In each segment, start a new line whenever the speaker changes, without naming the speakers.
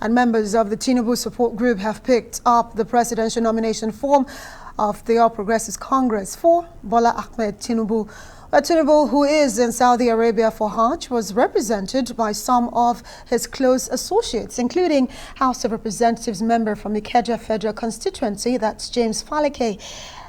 And members of the Tinubu support group have picked up the presidential nomination form of the All Progressives Congress for Bola Ahmed Tinubu. Tinubu, who is in Saudi Arabia for Hajj, was represented by some of his close associates, including House of Representatives member from Ikeja Federal Constituency, that's James Faleke,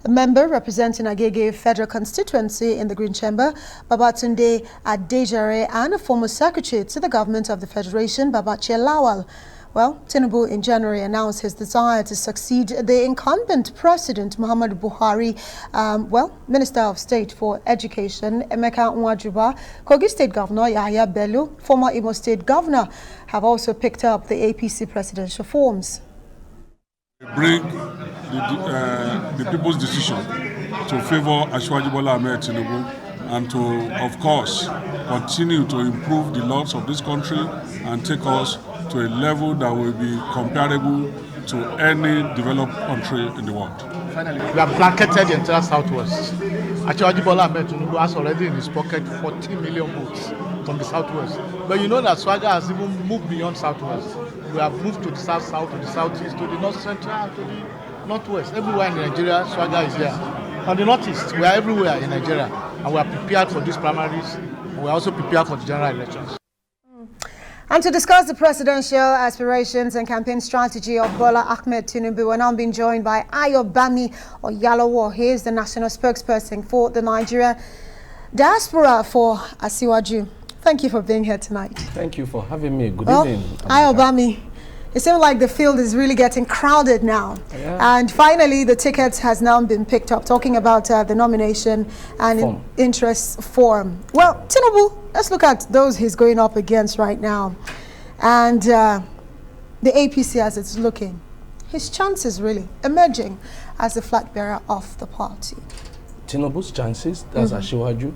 a member representing Agege Federal Constituency in the Green Chamber, Babatunde Adejare, and a former secretary to the government of the Federation, Babache Lawal. Well, Tinubu in January announced his desire to succeed the incumbent President Muhammadu Buhari. Minister of State for Education Emeka Nwajuba, Kogi State Governor Yahya Bello, former Imo State Governor have also picked up the APC presidential forms.
Bring the people's decision to favor Asiwaju Bola Ahmed Tinubu and to, of course, continue to improve the laws of this country and take us to a level that will be comparable to any developed country in the world.
Finally, we have blanketed the entire Southwest. Asiwaju Bola Ahmed Tinubu has already in his pocket 40 million votes from the Southwest. But you know that Swagger has even moved beyond Southwest. We have moved to the South-South, to the Southeast, to the North-Central, to the Northwest. Everywhere in Nigeria, Swagger is there. On the Northeast, we are everywhere in Nigeria. And we are prepared for these primaries. And we are also prepared for the general elections.
And to discuss the presidential aspirations and campaign strategy of Bola Ahmed Tinubu, we're now being joined by Ayobami Oyalowo. He is the national spokesperson for the Nigeria Diaspora for Asiwaju. Thank you for being here tonight.
Thank you for having me. Good evening.
Ayobami, it seems like the field is really getting crowded now.
Yeah.
And finally, the ticket has now been picked up, talking about the nomination and interest form. Well, Tinubu, let's look at those he's going up against right now. And the APC as it's looking, his chances really emerging as the flag bearer of the party.
Tinubu's chances, that's Asiwaju,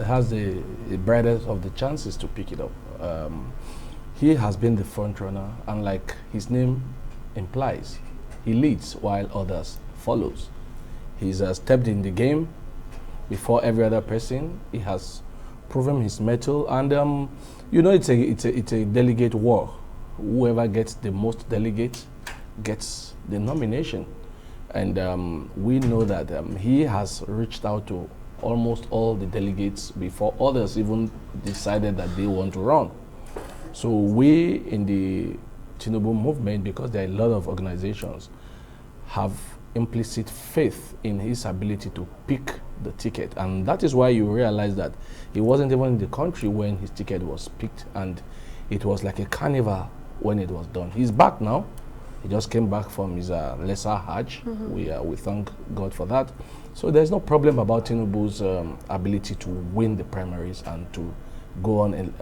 has the brightest of the chances to pick it up. He has been the front runner, and like his name implies, he leads while others follows. He's stepped in the game before every other person. He has proven his mettle, and you know, it's a delegate war. Whoever gets the most delegates gets the nomination. And we know that he has reached out to almost all the delegates before others even decided that they want to run. So we in the Tinubu movement, because there are a lot of organizations, have implicit faith in his ability to pick the ticket. And that is why you realize that he wasn't even in the country when his ticket was picked, and it was like a carnival when it was done. He's back now. He just came back from his lesser Hajj. We thank God for that. So there's no problem about Tinubu's ability to win the primaries and to go on and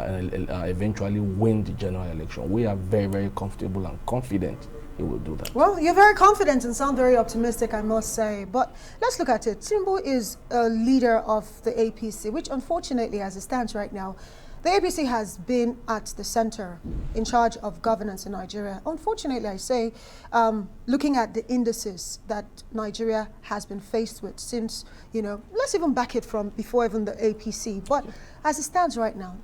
eventually win the general election. We are very, very comfortable and confident he will do that.
Well, you're very confident and sound very optimistic, I must say. But let's look at it. Tinubu is a leader of the APC, which unfortunately, as it stands right now, the APC has been at the center in charge of governance in Nigeria. Unfortunately, I say, looking at the indices that Nigeria has been faced with since, you know, let's even back it from before even the APC. But as it stands right now,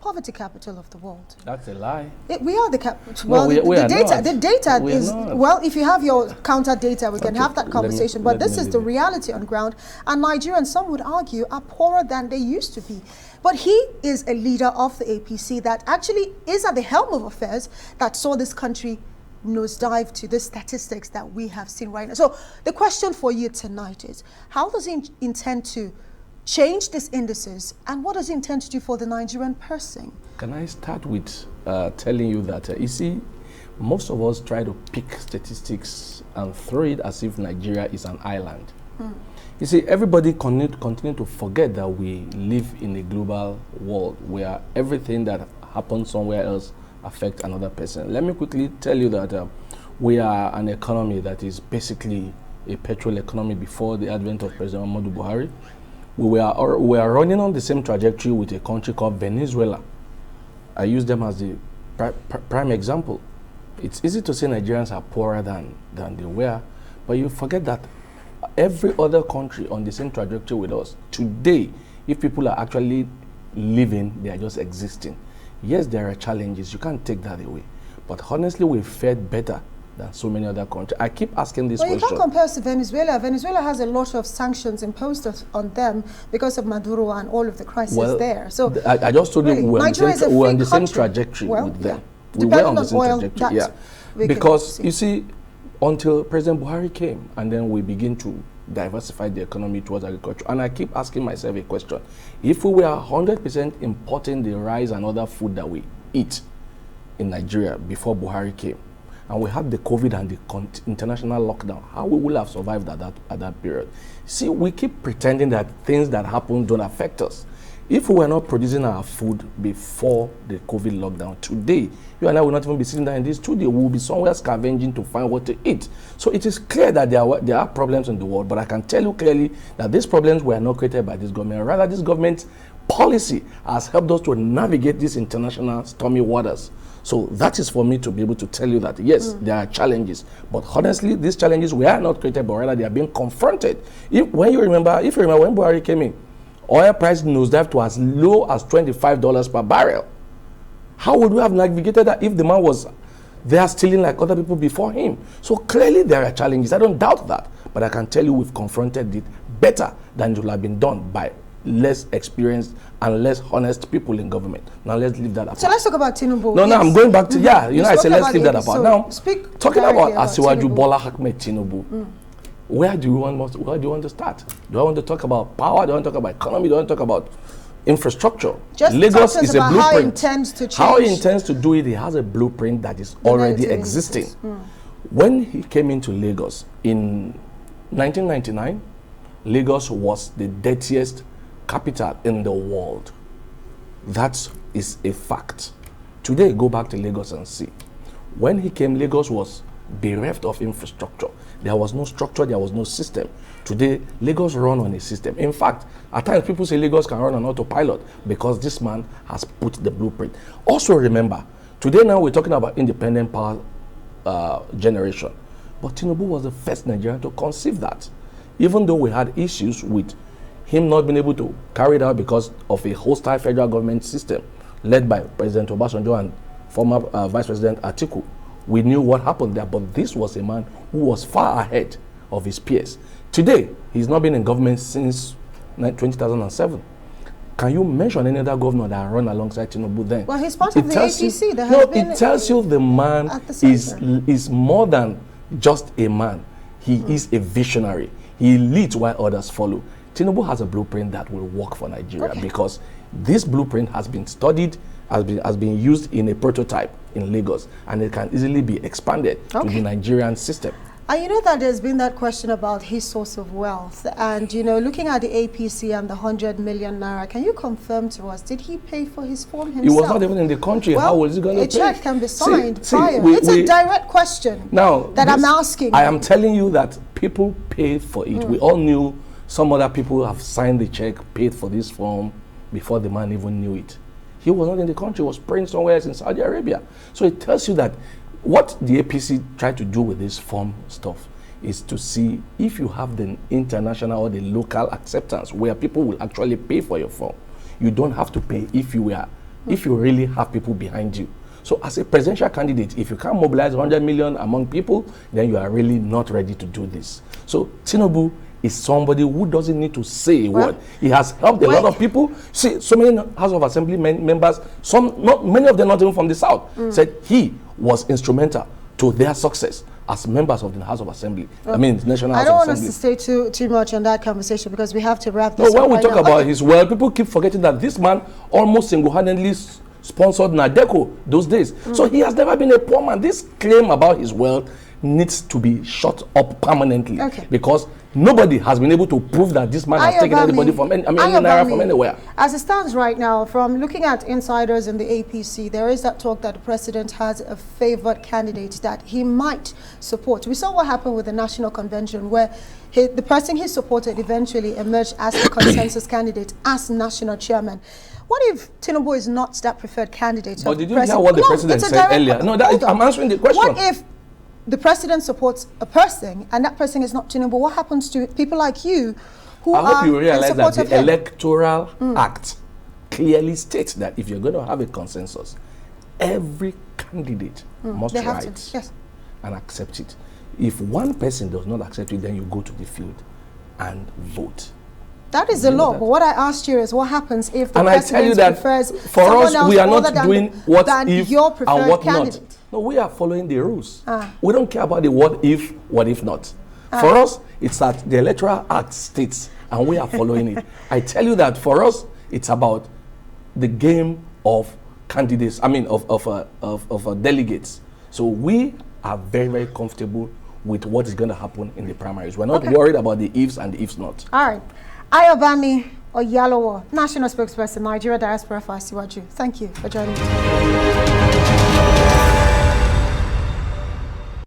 poverty capital of the world.
That's a lie.
We are the capital.
Well,
the data,
not.
the data
We
is, well, if you have your counter data, we can have that conversation. But this is the reality on ground. And Nigerians, some would argue, are poorer than they used to be. But he is a leader of the APC that actually is at the helm of affairs that saw this country nosedive to the statistics that we have seen right now. So the question for you tonight is, how does he intend to change these indices, and what does he intend to do for the Nigerian person?
Can I start with telling you that, you see, most of us try to pick statistics and throw it as if Nigeria is an island. You see, everybody continue to forget that we live in a global world where everything that happens somewhere else affects another person. Let me quickly tell you that we are an economy that is basically a petrol economy before the advent of President Muhammadu Buhari. We are running on the same trajectory with a country called Venezuela. I use them as the prime example. It's easy to say Nigerians are poorer than they were, but you forget that every other country on the same trajectory with us. Today, if people are actually living, they are just existing. Yes, there are challenges. You can't take that away. But honestly, we fared better than so many other countries. I keep asking this
well,
question.
You can't compare us to Venezuela. Venezuela has a lot of sanctions imposed on them because of Maduro and all of the crisis there. So
I just told
really,
you we're on the same trajectory
well,
with them.
Yeah.
We were on the same trajectory, yeah. Because, you see, until President Buhari came, and then we begin to diversify the economy towards agriculture. And I keep asking myself a question. If we were 100% importing the rice and other food that we eat in Nigeria before Buhari came, and we had the COVID and the international lockdown, how we will have survived at that period? See, we keep pretending that things that happen don't affect us. If we were not producing our food before the COVID lockdown, today, you and I will not even be sitting there in this studio. We will be somewhere scavenging to find what to eat. So it is clear that there are problems in the world, but I can tell you clearly that these problems were not created by this government. Rather, this government's policy has helped us to navigate these international stormy waters. So that is for me to be able to tell you that, yes, there are challenges. But honestly, these challenges were not created, but rather they are being confronted. If you remember when Buhari came in, oil price nosedived to as low as $25 per barrel. How would we have navigated that if the man was there stealing like other people before him? So clearly there are challenges. I don't doubt that. But I can tell you we've confronted it better than it would have been done by less experienced and less honest people in government. Now let's leave that apart.
So let's talk about Tinubu.
No, I'm going back to, I said let's leave that apart.
So
now, talking about Asiwaju,
Tinubu.
Bola Ahmed Tinubu, where do you want to start? Do I want to talk about power? Do I want to talk about economy? Do I want to talk about infrastructure?
Just
Lagos is a blueprint.
How he intends to change.
How he intends to do it, he has a blueprint that is already existing. When he came into Lagos in 1999, Lagos was the dirtiest capital in the world. That is a fact. Today, go back to Lagos and see. When he came, Lagos was bereft of infrastructure. There was no structure, there was no system. Today, Lagos run on a system. In fact, at times people say Lagos can run on autopilot because this man has put the blueprint. Also remember, today now we're talking about independent power generation. But Tinubu was the first Nigerian to conceive that. Even though we had issues with him not being able to carry it out because of a hostile federal government system led by President Obasanjo and former Vice President Atiku. We knew what happened there, but this was a man who was far ahead of his peers. Today, he's not been in government since 2007. Can you mention any other governor that run alongside Tinubu then?
Well, he's part of the APC.
It tells you the man is more than just a man. He is a visionary. He leads while others follow. Tinubu has a blueprint that will work for Nigeria because this blueprint has been studied, has been used in a prototype in Lagos, and it can easily be expanded to the Nigerian system.
And you know that there's been that question about his source of wealth, and looking at the APC and the 100 million naira, can you confirm to us, did he pay for his form himself?
He was not even in the country.
Well,
how was he going to pay?
A check can be signed prior.
It's
a direct question I'm asking.
I am telling you that people paid for it. We all knew some other people have signed the check, paid for this form before the man even knew it. He was not in the country, he was praying somewhere else in Saudi Arabia. So it tells you that what the APC tried to do with this form stuff is to see if you have the international or the local acceptance where people will actually pay for your form. You don't have to pay if you really have people behind you. So as a presidential candidate, if you can't mobilize 100 million among people, then you are really not ready to do this. So Tinubu is somebody who doesn't need to say a word. He has helped a lot of people. See, so many House of Assembly members, many of them not even from the South, said he was instrumental to their success as members of the House of Assembly. I mean, National House of Assembly. I
don't want us to stay too much on that conversation because we have to wrap this up.
When we talk about his wealth, people keep forgetting that this man almost single-handedly sponsored Nadeco those days. So he has never been a poor man. This claim about his wealth needs to be shut up permanently because nobody has been able to prove that this man has taken anybody from any naira from anywhere.
As it stands right now, from looking at insiders in the APC, there is that talk that the president has a favored candidate that he might support. We saw what happened with the National Convention where the person he supported eventually emerged as the consensus candidate as national chairman. What if Tinubu is not that preferred candidate?
But did you hear what the president said earlier? No, I'm answering the question.
What if the president supports a person and that person is not Tinubu? What happens to people like you who
I hope you realize that the Electoral Act clearly states that if you're going to have a consensus, every candidate must
they have
write
to, yes,
and accept it. If one person does not accept it, then you go to the field and vote.
That is the law, but what I asked you is what happens if the
and I tell you that
prefers
for us,
else
we are not
other
doing what
than
if
your
and
preferred
what
candidate?
not. No, we are following the rules. We don't care about the what if not. For us, it's that the Electoral Act states, and we are following it. I tell you that for us, it's about the game of candidates, I mean of delegates. So we are very, very comfortable with what is going to happen in the primaries. We're not worried about the ifs and the ifs not.
All right. Ayobami Oyalowo, National Spokesperson, Nigeria Diaspora for Asiwaju. Thank you for joining us.